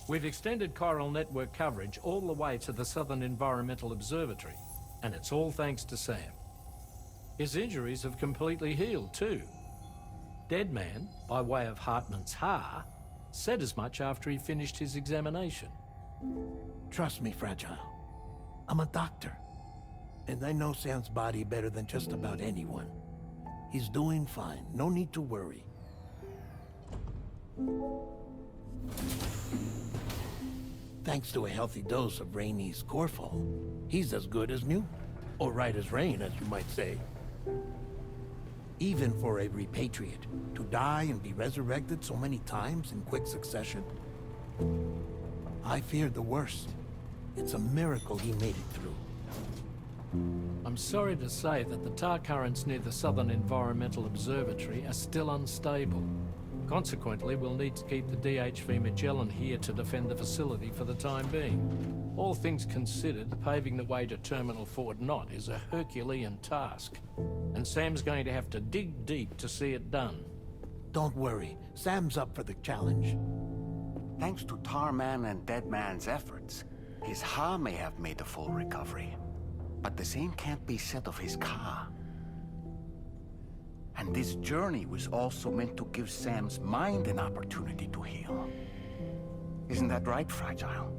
We've extended chiral network coverage all the way to the Southern Environmental Observatory, and it's all thanks to Sam. His injuries have completely healed too. Deadman, by way of Hartman's Ha, said as much after he finished his examination. Trust me, Fragile. I'm a doctor, and I know Sam's body better than just about anyone. He's doing fine, no need to worry. Thanks to a healthy dose of Rainey's Corfol, he's as good as new. Or right as rain, as you might say. Even for a repatriate, to die and be resurrected so many times in quick succession? I feared the worst. It's a miracle he made it through. I'm sorry to say that the tar currents near the Southern Environmental Observatory are still unstable. Consequently, we'll need to keep the DHV Magellan here to defend the facility for the time being. All things considered, paving the way to Terminal Fort Knott is a Herculean task, and Sam's going to have to dig deep to see it done. Don't worry, Sam's up for the challenge. Thanks to Tarman and Deadman's efforts, his Ha may have made a full recovery. But the same can't be said of his Ka. And this journey was also meant to give Sam's mind an opportunity to heal. Isn't that right, Fragile?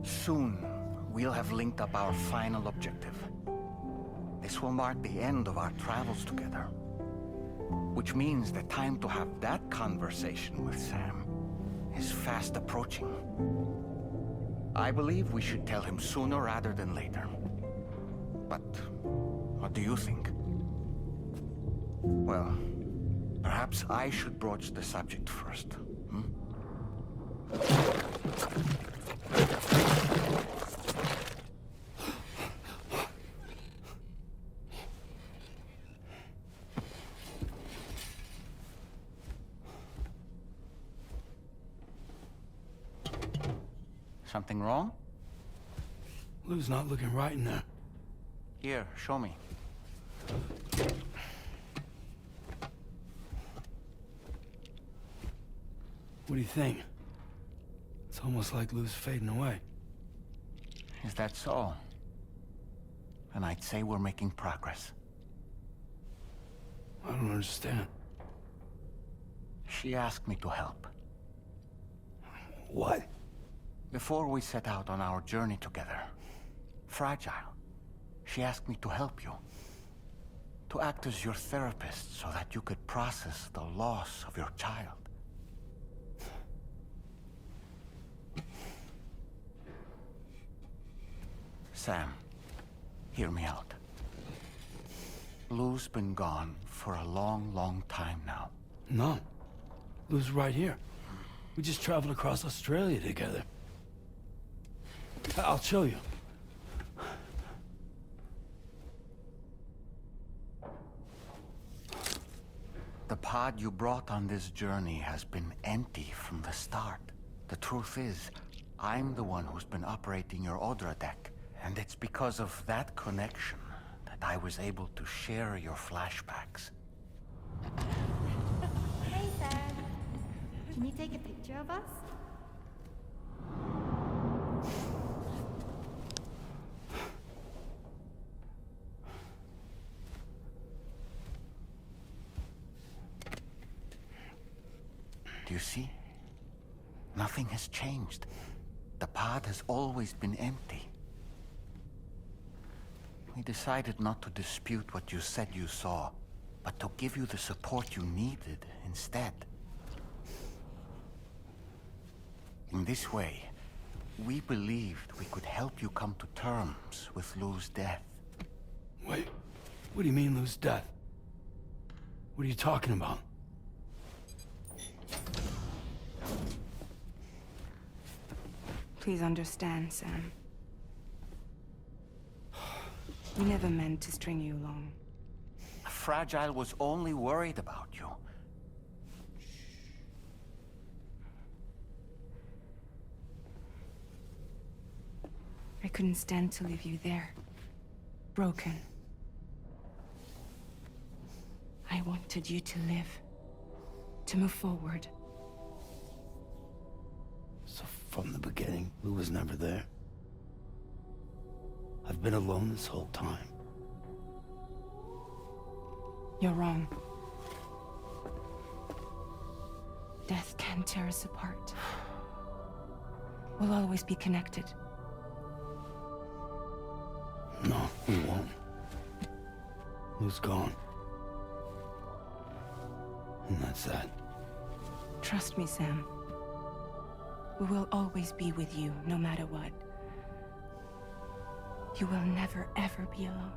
Soon, we'll have linked up our final objective. This will mark the end of our travels together. Which means the time to have that conversation with Sam is fast approaching. I believe we should tell him sooner rather than later. But what do you think? Well, perhaps I should broach the subject first, hmm? Something wrong? Lou's not looking right in there. Here, show me. What do you think? It's almost like Lou's fading away. Is that so? And I'd say we're making progress. I don't understand. She asked me to help. What? Before we set out on our journey together, Fragile, she asked me to help you. To act as your therapist so that you could process the loss of your child. Sam, hear me out. Lou's been gone for a long, long time now. No. Lou's right here. We just traveled across Australia together. I'll show you. The pod you brought on this journey has been empty from the start. The truth is, I'm the one who's been operating your Odra deck. And it's because of that connection that I was able to share your flashbacks. Hey, Sam. Can you take a picture of us? Do you see? Nothing has changed. The pod has always been empty. We decided not to dispute what you said you saw, but to give you the support you needed instead. In this way, we believed we could help you come to terms with Lou's death. Wait, what do you mean Lou's death? What are you talking about? Please understand, Sam. We never meant to string you along. Fragile was only worried about you. I couldn't stand to leave you there. Broken. I wanted you to live. to move forward. So from the beginning, Lou was never there? I've been alone this whole time. You're wrong. Death can tear us apart. We'll always be connected. No, we won't. Lou's gone. And that's that. Trust me, Sam. We will always be with you, no matter what. You will never, ever be alone.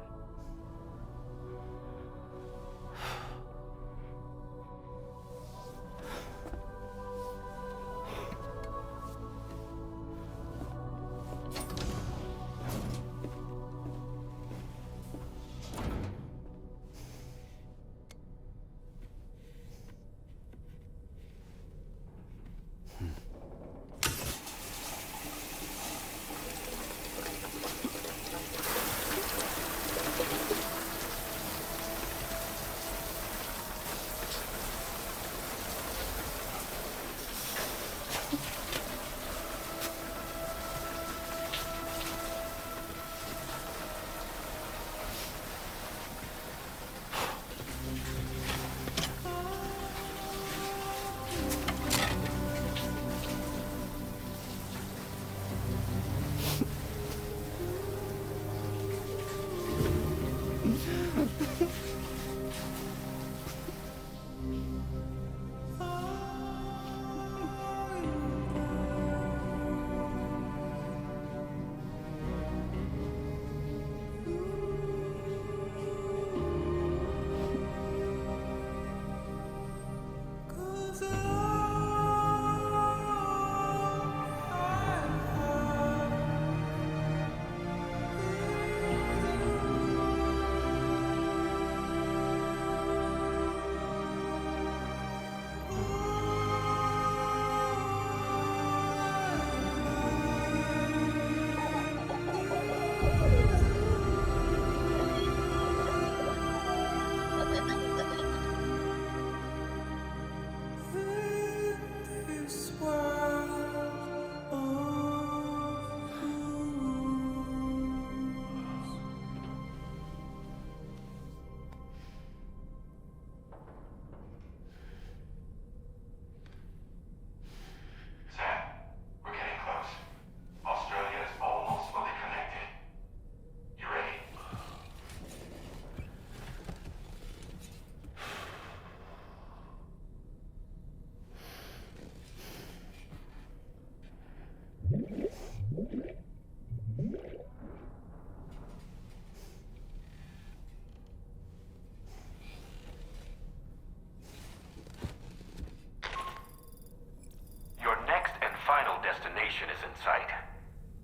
destination is in sight.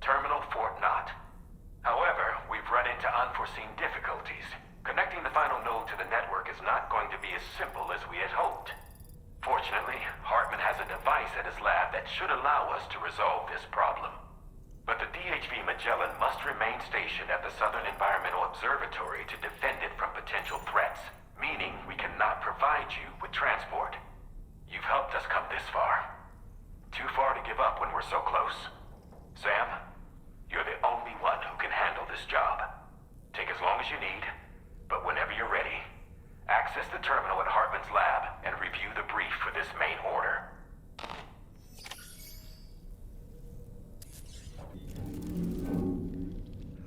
Terminal Fort Knott. However, we've run into unforeseen difficulties. Connecting the final node to the network is not going to be as simple as we had hoped. Fortunately, Hartman has a device at his lab that should allow us to resolve this problem. But the DHV Magellan must remain stationed at the Southern Environmental Observatory to defend it from potential threats, meaning we cannot provide you with transport. You've helped us come this far. Too far to give up when we're so close. Sam, you're the only one who can handle this job. Take as long as you need, but whenever you're ready, access the terminal at Hartman's lab and review the brief for this main order.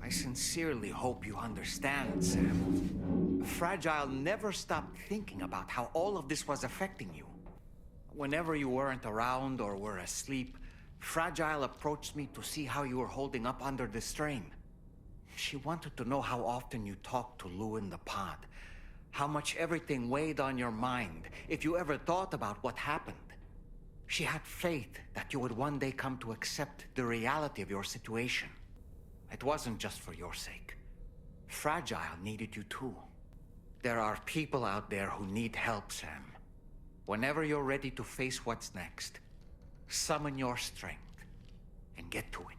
I sincerely hope you understand, Sam. Fragile never stopped thinking about how all of this was affecting you. Whenever you weren't around or were asleep, Fragile approached me to see how you were holding up under the strain. She wanted to know how often you talked to Lou in the pod, how much everything weighed on your mind, if you ever thought about what happened. She had faith that you would one day come to accept the reality of your situation. It wasn't just for your sake. Fragile needed you too. There are people out there who need help, Sam. Whenever you're ready to face what's next, summon your strength and get to it.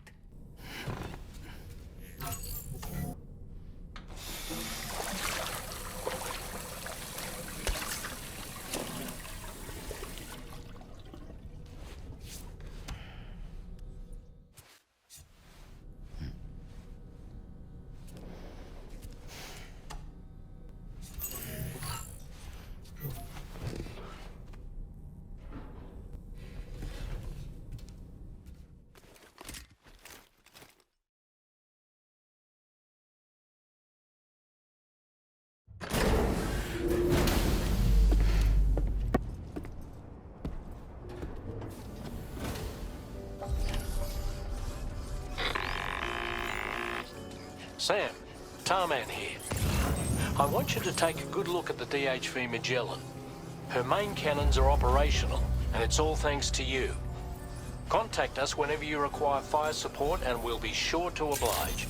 Sam, Tarman here. I want you to take a good look at the DHV Magellan. Her main cannons are operational, and it's all thanks to you. Contact us whenever you require fire support, and we'll be sure to oblige.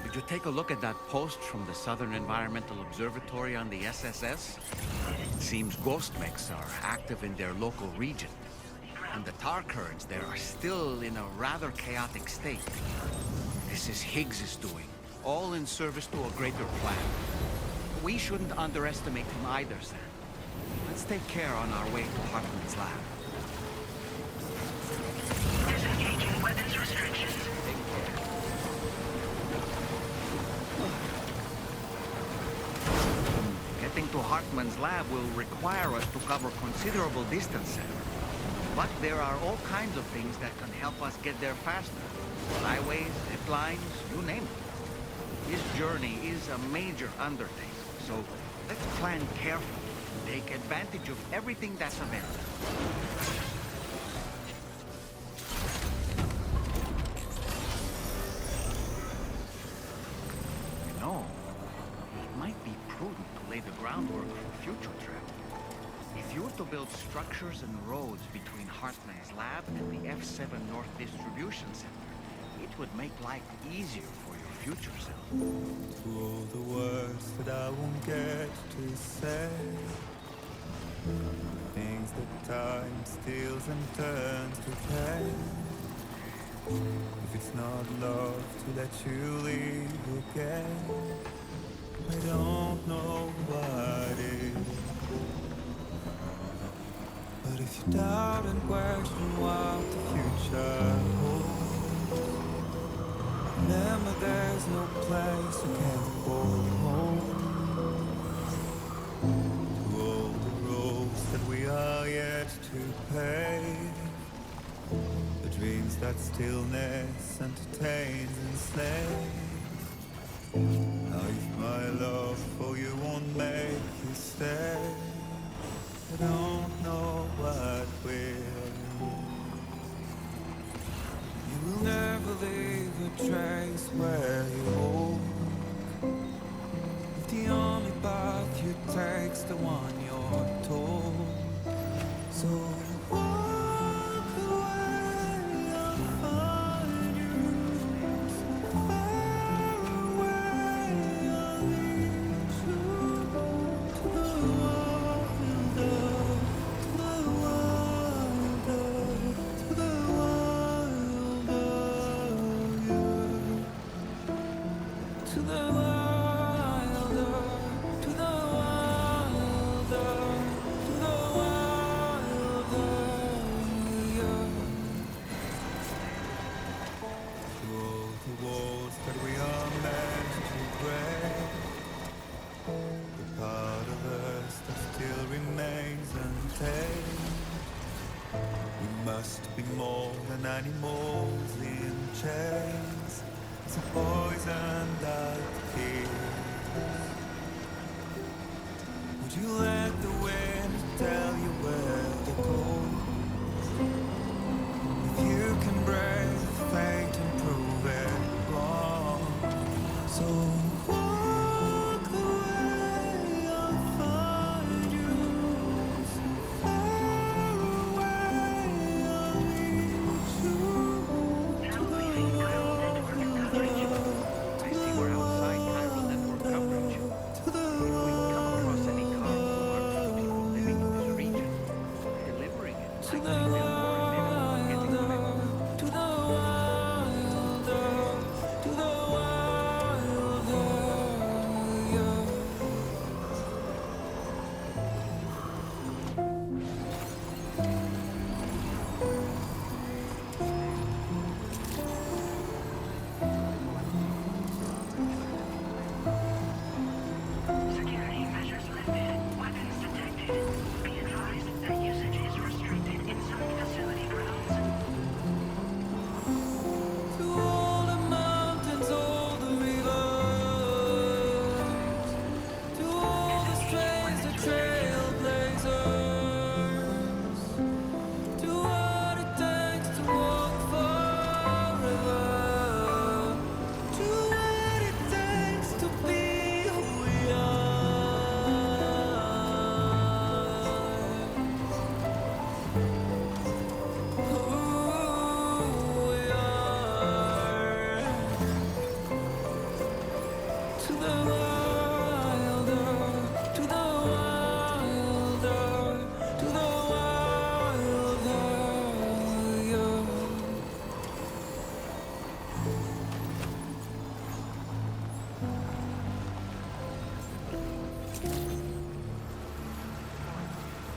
Did you take a look at that post from the Southern Environmental Observatory on the SSS? It seems ghost mechs are active in their local region, and the tar currents there are still in a rather chaotic state. This is Higgs's doing, all in service to a greater plan. We shouldn't underestimate him either, Sam. Let's take care on our way to Hartman's lab. Disengaging weapons restrictions. Take care. Getting to Hartman's lab will require us to cover considerable distance, Sam. But there are all kinds of things that can help us get there faster. Highways, zip lines, you name it. This journey is a major undertaking, so let's plan carefully. Take advantage of everything that's available. You know, it might be prudent to lay the groundwork for future travel. If you were to build structures and roads between Hartman's lab and the F7 North Distribution Center, it would make life easier for your future self. To all the words that I won't get to say, things that time steals and turns to pain. If it's not love to let you leave again, I don't know what is. But if you doubt and question what the future holds, remember there's no place you can't go home. To all the roads that we are yet to pave, the dreams that stillness entertains enslaves. Now if my love for you won't make you stay, I don't know what will. You will never leave a trace where you walk. If the only path you take's the one you're told, so walk away, I'll find you. So far away, I'll lead you to the wilder, to the wilder, to the wilder, yeah. To the wilder, to the wilder, to the wilder, yeah. To all the walls that we are meant to break, the part of us that still remains untamed. We must be more than animals in chains. It's a poison that kills. Would you let the wind tell you where to go? If you can break fate and prove it wrong, so walk away, I'll find you. So far away, I'll lead you to the I see we're outside chiral network coverage. If we come across any cargo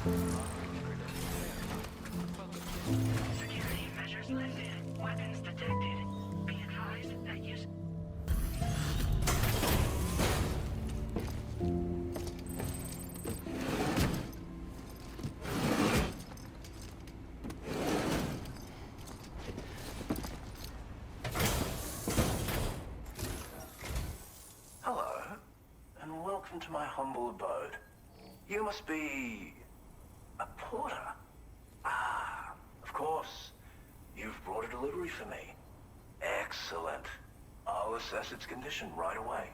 Security measures lifted. Weapons detected. Be advised that use... Hello, and welcome to my humble abode. You must be... a porter? Ah, of course. You've brought a delivery for me. Excellent. I'll assess its condition right away.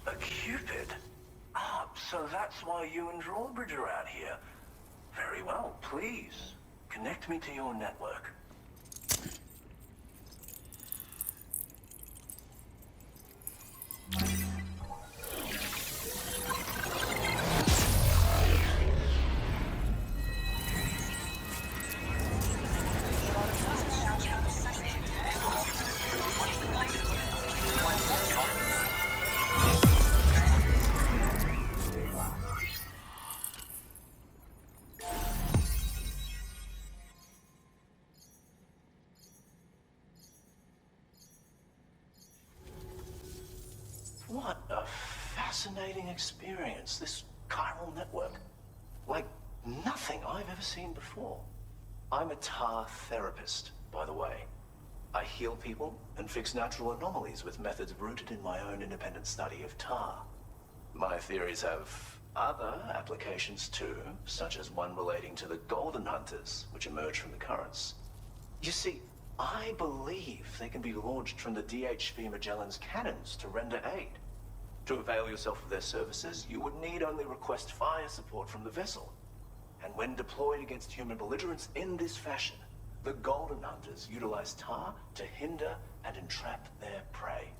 A Cupid? Ah, so that's why you and Drawbridge are out here. Very well, please. Connect me to your network. What a fascinating experience, this chiral network. Like nothing I've ever seen before. I'm a tar therapist, by the way. I heal people and fix natural anomalies with methods rooted in my own independent study of tar. My theories have other applications too, such as one relating to the golden hunters, which emerge from the currents. You see, I believe they can be launched from the DHV Magellan's cannons to render aid. To avail yourself of their services, you would need only request fire support from the vessel. And when deployed against human belligerents in this fashion, the Golden Hunters utilize tar to hinder and entrap their prey.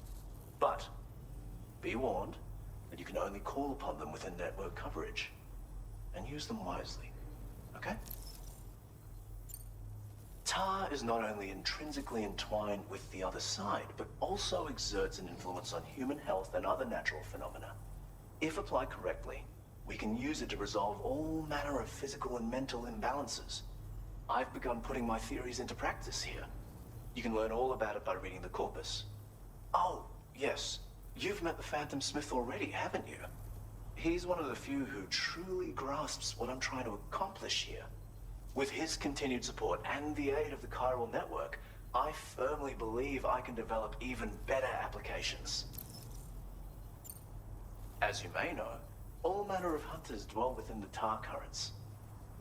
But be warned that you can only call upon them within network coverage. And use them wisely, okay? Tar is not only intrinsically entwined with the other side, but also exerts an influence on human health and other natural phenomena. If applied correctly, we can use it to resolve all manner of physical and mental imbalances. I've begun putting my theories into practice here. You can learn all about it by reading the corpus. Oh, yes. You've met the Phantom Smith already, haven't you? He's one of the few who truly grasps what I'm trying to accomplish here. With his continued support and the aid of the chiral network, I firmly believe I can develop even better applications. As you may know, all manner of hunters dwell within the tar currents.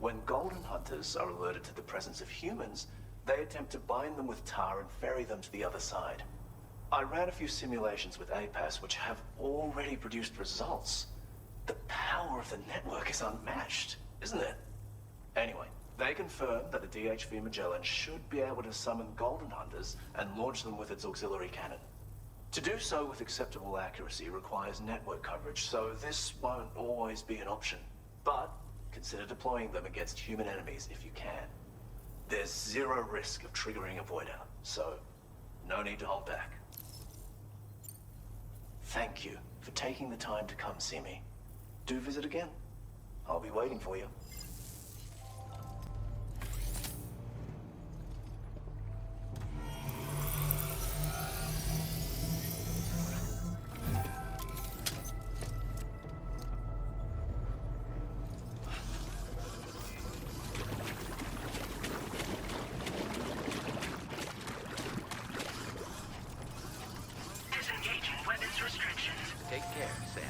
When golden hunters are alerted to the presence of humans, they attempt to bind them with tar and ferry them to the other side. I ran a few simulations with APAS which have already produced results. The power of the network is unmatched, isn't it? Anyway, they confirm that the DHV Magellan should be able to summon golden hunters and launch them with its auxiliary cannon. To do so with acceptable accuracy requires network coverage, so this won't always be an option. But consider deploying them against human enemies if you can. There's zero risk of triggering a void out, so no need to hold back. Thank you for taking the time to come see me. Do visit again. I'll be waiting for you. Disengaging weapons restrictions. Take care, Sam.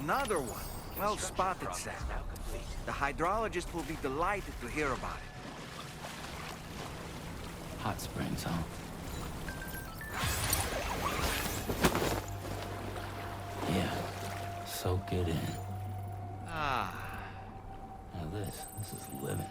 Another one. Well spotted, Sam. The hydrologist will be delighted to hear about it. Hot springs, huh? Yeah. Soak it in. Ah. Now this is living.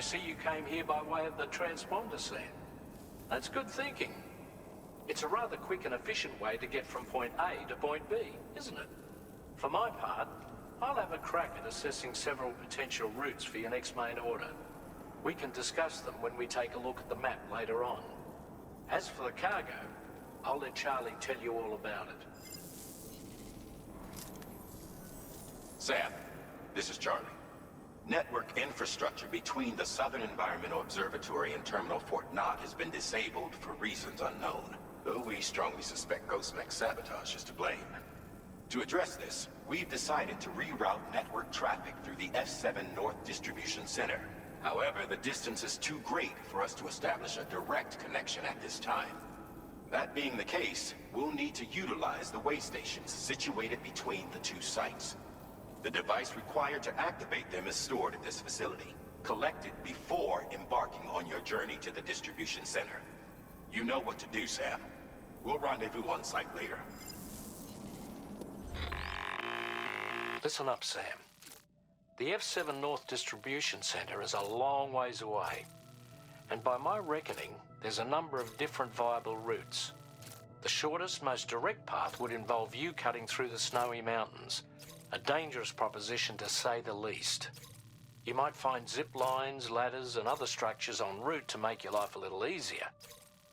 see you came here by way of the transponder set. That's good thinking. It's a rather quick and efficient way to get from point A to point B, isn't it? For my part, I'll have a crack at assessing several potential routes for your next main order. We can discuss them when we take a look at the map later on. As for the cargo, I'll let Charlie tell you all about it. Sam, this is Charlie. Network infrastructure between the Southern Environmental Observatory and Terminal Fort Knott has been disabled for reasons unknown, though we strongly suspect Ghostmech's sabotage is to blame. To address this, we've decided to reroute network traffic through the F7 North Distribution Center. However, the distance is too great for us to establish a direct connection at this time. That being the case, we'll need to utilize the way stations situated between the two sites. The device required to activate them is stored at this facility, collected before embarking on your journey to the distribution center. You know what to do, Sam. We'll rendezvous on site later. Listen up, Sam. The F7 North Distribution Center is a long ways away, and by my reckoning, there's a number of different viable routes. The shortest, most direct path would involve you cutting through the snowy mountains, a dangerous proposition to say the least. You might find zip lines, ladders, and other structures en route to make your life a little easier,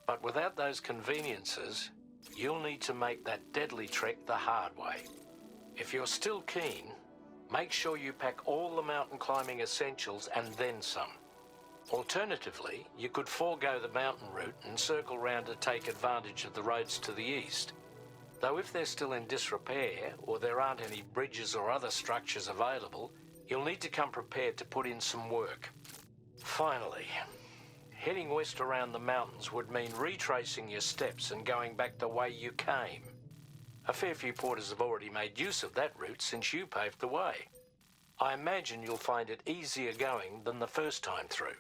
but without those conveniences, you'll need to make that deadly trek the hard way. If you're still keen, make sure you pack all the mountain climbing essentials and then some. Alternatively, you could forego the mountain route and circle round to take advantage of the roads to the east. Though if they're still in disrepair, or there aren't any bridges or other structures available, you'll need to come prepared to put in some work. Finally, heading west around the mountains would mean retracing your steps and going back the way you came. A fair few porters have already made use of that route since you paved the way. I imagine you'll find it easier going than the first time through.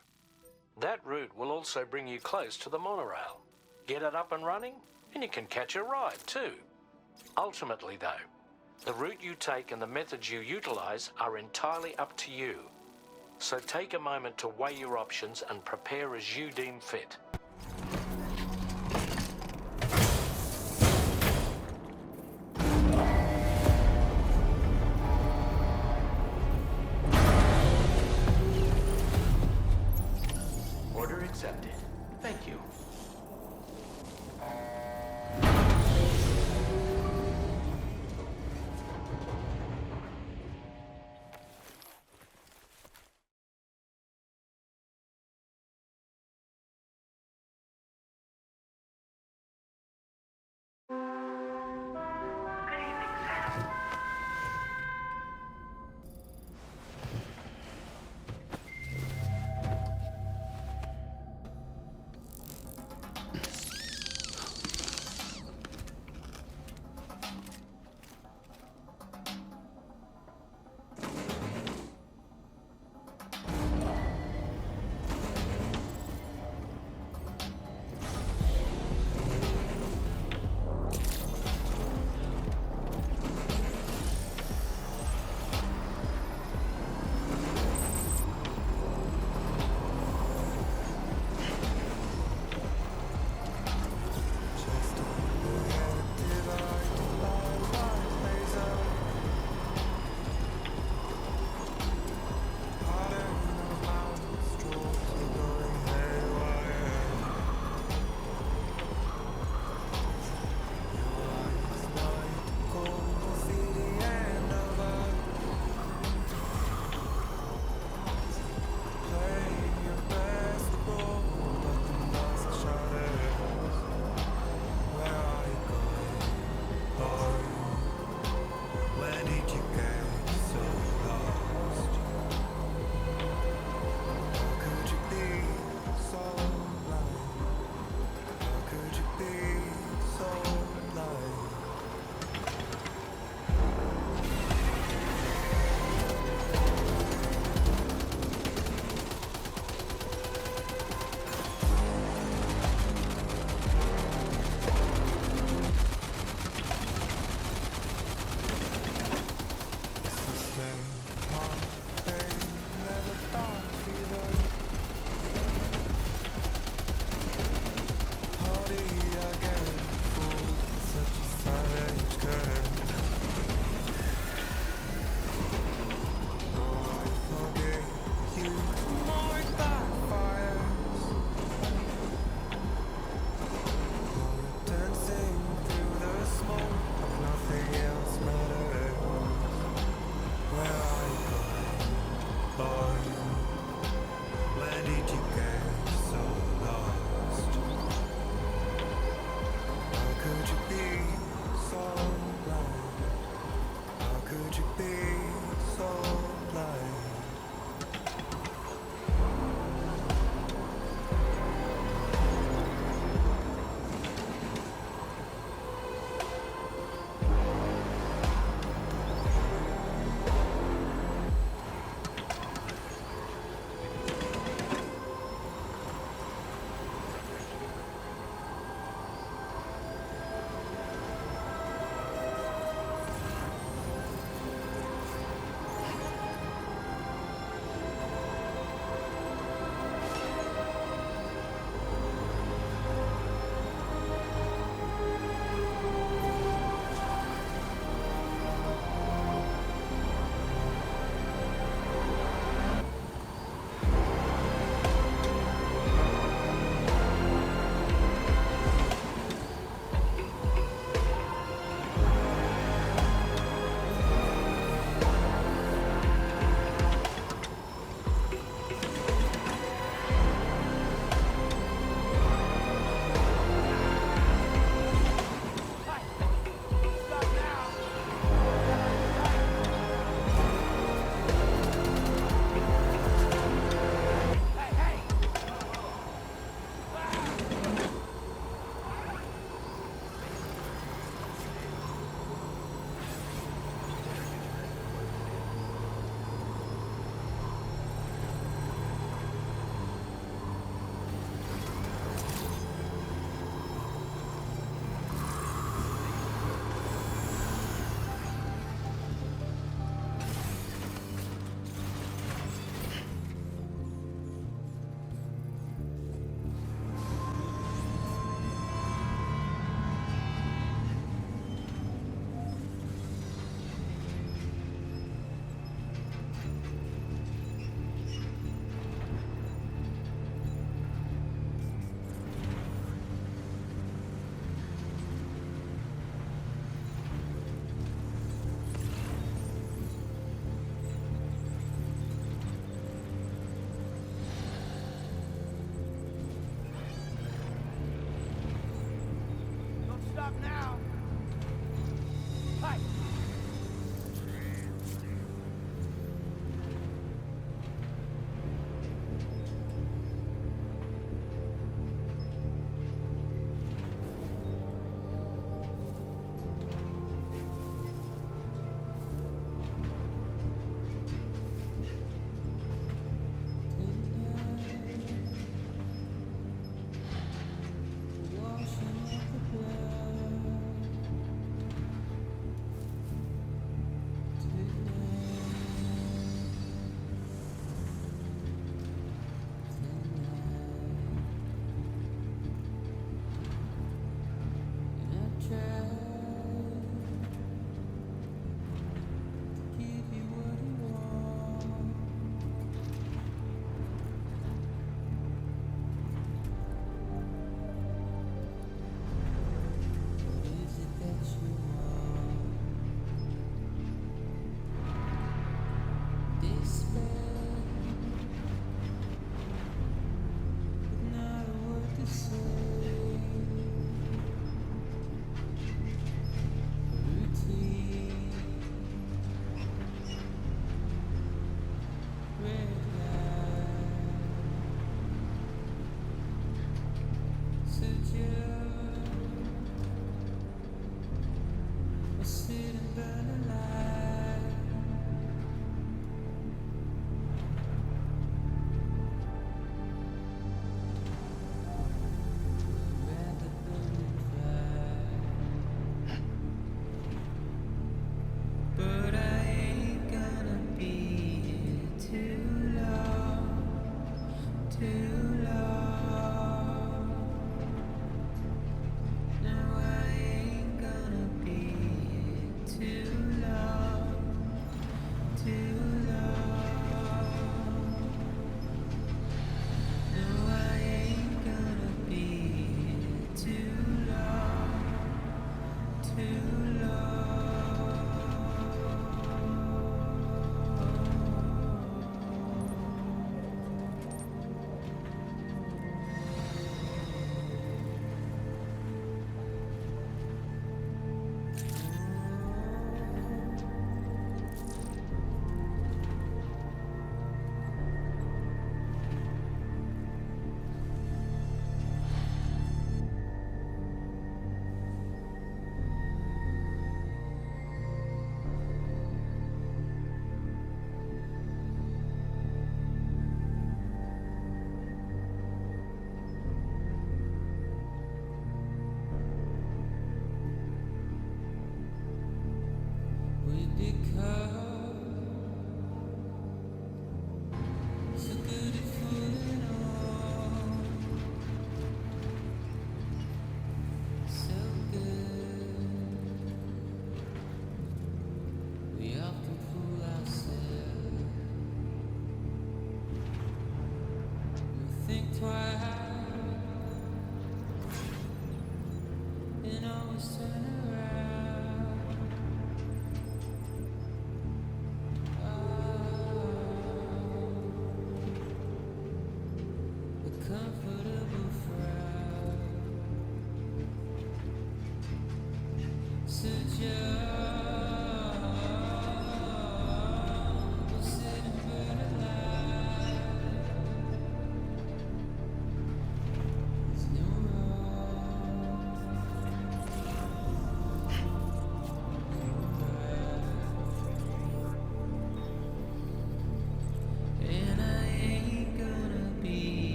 That route will also bring you close to the monorail. Get it up and running, and you can catch a ride too. Ultimately though, the route you take and the methods you utilize are entirely up to you. So take a moment to weigh your options and prepare as you deem fit. Order accepted. Thank you.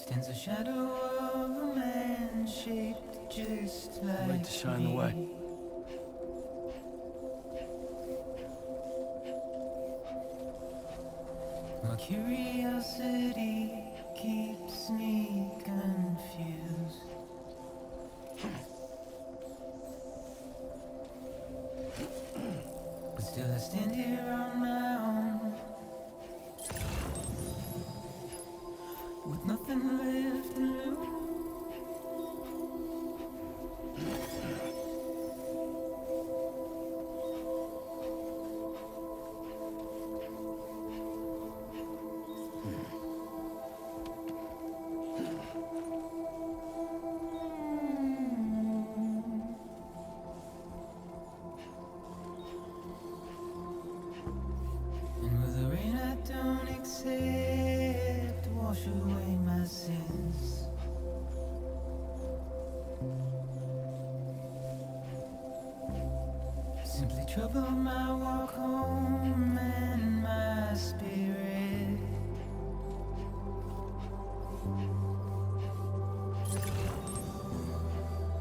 Stands a shadow of a man shaped just like Light to shine the way. My curiosity keeps me confused. But still I stand here on my own, with nothing left to lose. And with the rain I don't accept, wash away my sins. Simply trouble my walk home and my spirit.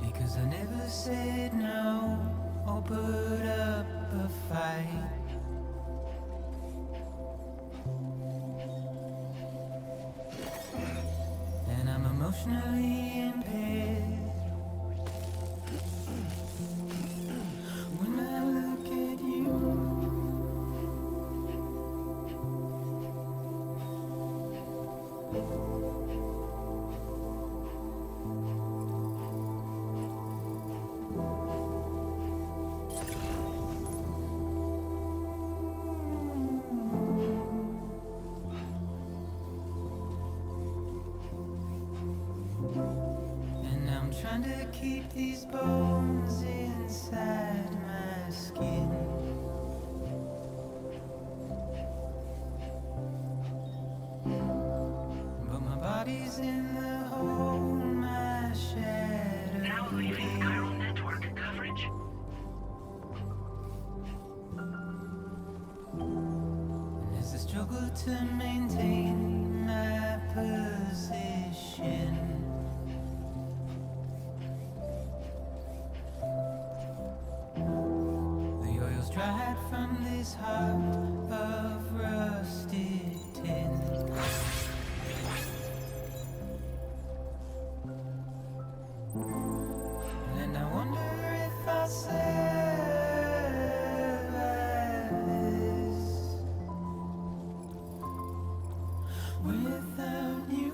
Because I never said no or put up a fight. And I'm emotionally impaired. When I look at you, and I'm trying to keep these bones inside my skin. But my body's in the hole, my shadow. Now leaving chiral network coverage. And as I struggle to maintain my position, the oil's dried from this heart of rusted tin. And I wonder if I survive this without you.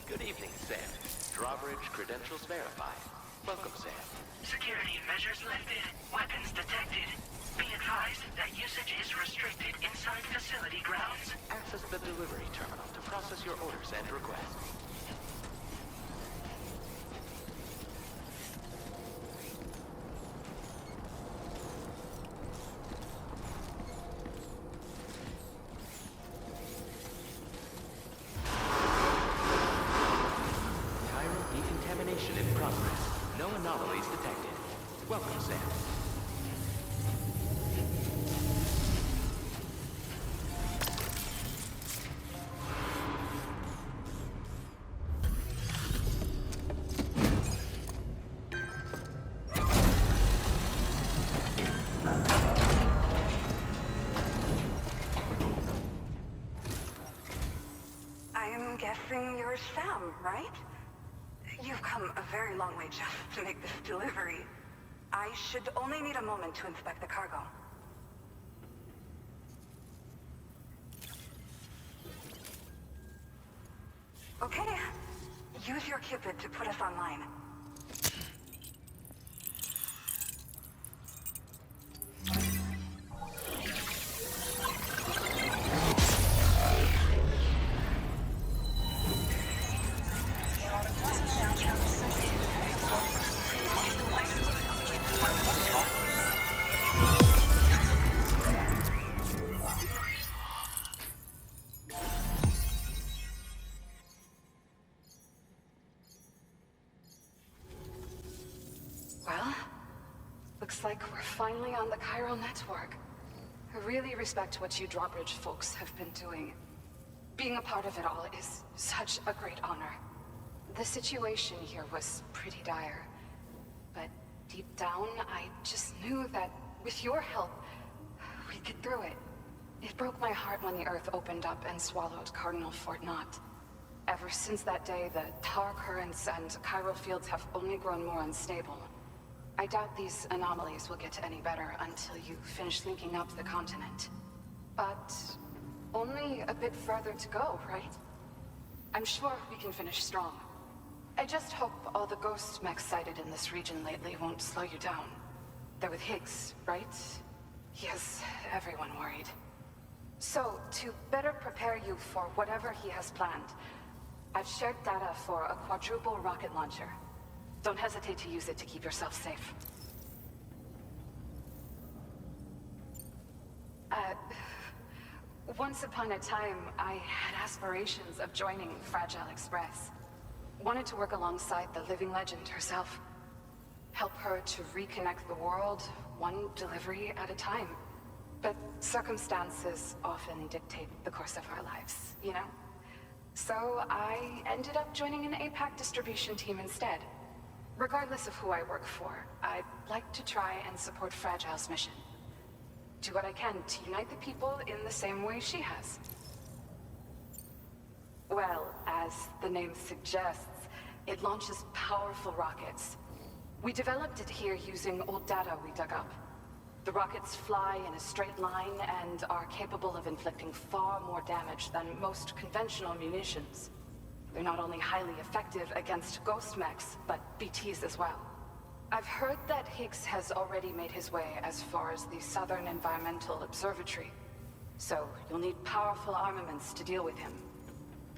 Good evening, Sam. Drawbridge credentials verified. Welcome, Sam. Security measures lifted. Weapons detected. Be advised that usage is restricted inside facility grounds. Access the delivery terminal to process your orders and requests. Chiral decontamination in progress. No anomalies detected. Welcome, Sam. I am guessing you're Sam, right? You've come a very long way just to make this delivery. I should only need a moment to inspect the cargo. Okay. Use your Cupid to put us online. Looks like we're finally on the chiral network. I really respect what you drawbridge folks have been doing. Being a part of it all is such a great honor. The situation here was pretty dire, but deep down, I just knew that with your help, we'd get through it. It broke my heart when the Earth opened up and swallowed Cardinal Fort Knott. Ever since that day, the tar currents and chiral fields have only grown more unstable. I doubt these anomalies will get any better until you finish linking up the continent. But only a bit further to go, right? I'm sure we can finish strong. I just hope all the ghost mechs sighted in this region lately won't slow you down. They're with Higgs, right? He has everyone worried. So, to better prepare you for whatever he has planned, I've shared data for a quadruple rocket launcher. Don't hesitate to use it to keep yourself safe. Once upon a time, I had aspirations of joining Fragile Express. Wanted to work alongside the living legend herself. Help her to reconnect the world, one delivery at a time. But circumstances often dictate the course of our lives, you know? So I ended up joining an APAC distribution team instead. Regardless of who I work for, I'd like to try and support Fragile's mission. Do what I can to unite the people in the same way she has. Well, as the name suggests, it launches powerful rockets. We developed it here using old data we dug up. The rockets fly in a straight line and are capable of inflicting far more damage than most conventional munitions. They're not only highly effective against ghost mechs, but BTs as well. I've heard that Higgs has already made his way as far as the Southern Environmental Observatory, so you'll need powerful armaments to deal with him.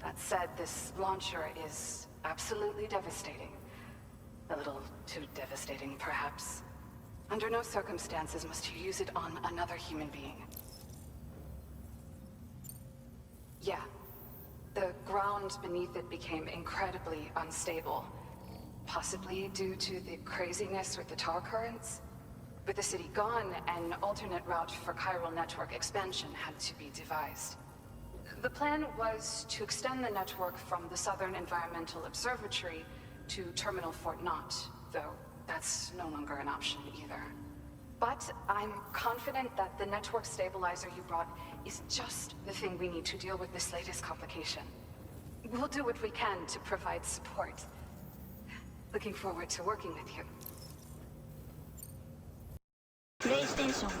That said, this launcher is absolutely devastating. A little too devastating, perhaps. Under no circumstances must you use it on another human being. Yeah. The ground beneath it became incredibly unstable. Possibly due to the craziness with the tar currents. With the city gone, an alternate route for chiral network expansion had to be devised. The plan was to extend the network from the Southern Environmental Observatory to Terminal Fort Knott, though that's no longer an option either. But I'm confident that the network stabilizer you brought is just the thing we need to deal with this latest complication. We'll do what we can to provide support. Looking forward to working with you. PlayStation